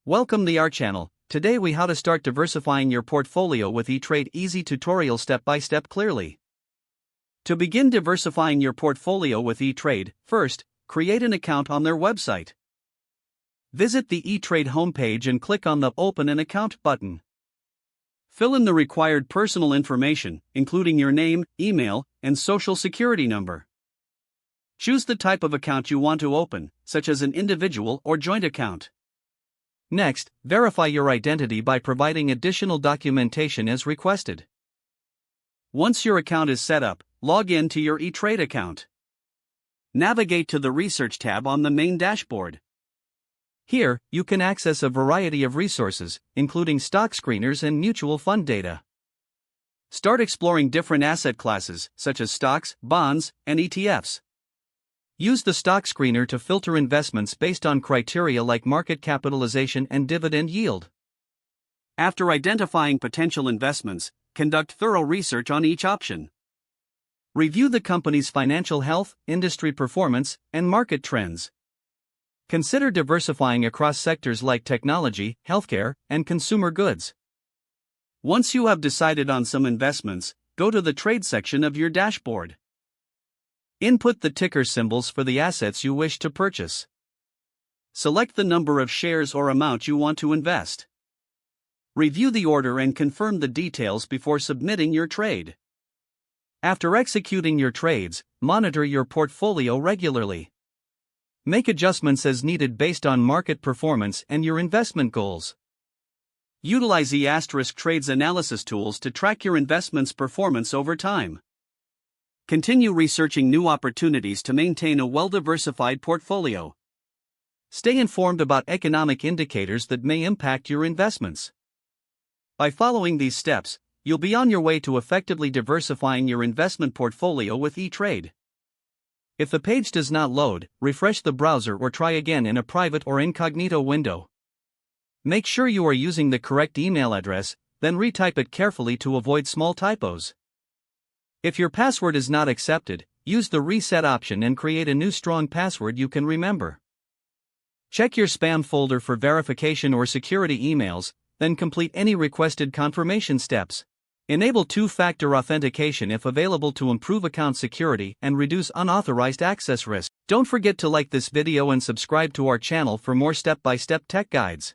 Welcome to our channel. Today we how to start diversifying your portfolio with eTrade easy tutorial step by step clearly. To begin diversifying your portfolio with eTrade, first, create an account on their website. Visit the eTrade homepage and click on the Open an Account button. Fill in the required personal information, including your name, email, and social security number. Choose the type of account you want to open, such as an individual or joint account. Next, verify your identity by providing additional documentation as requested. Once your account is set up, log in to your eTrade account. Navigate to the Research tab on the main dashboard. Here, you can access a variety of resources, including stock screeners and mutual fund data. Start exploring different asset classes, such as stocks, bonds, and ETFs. Use the stock screener to filter investments based on criteria like market capitalization and dividend yield. After identifying potential investments, conduct thorough research on each option. Review the company's financial health, industry performance, and market trends. Consider diversifying across sectors like technology, healthcare, and consumer goods. Once you have decided on some investments, go to the trade section of your dashboard. Input the ticker symbols for the assets you wish to purchase. Select the number of shares or amount you want to invest. Review the order and confirm the details before submitting your trade. After executing your trades, monitor your portfolio regularly. Make adjustments as needed based on market performance and your investment goals. Utilize the trades analysis tools to track your investment's performance over time. Continue researching new opportunities to maintain a well-diversified portfolio. Stay informed about economic indicators that may impact your investments. By following these steps, you'll be on your way to effectively diversifying your investment portfolio with eTrade. If the page does not load, refresh the browser or try again in a private or incognito window. Make sure you are using the correct email address, then retype it carefully to avoid small typos. If your password is not accepted, use the reset option and create a new strong password you can remember. Check your spam folder for verification or security emails, then complete any requested confirmation steps. Enable two-factor authentication if available to improve account security and reduce unauthorized access risk. Don't forget to like this video and subscribe to our channel for more step-by-step tech guides.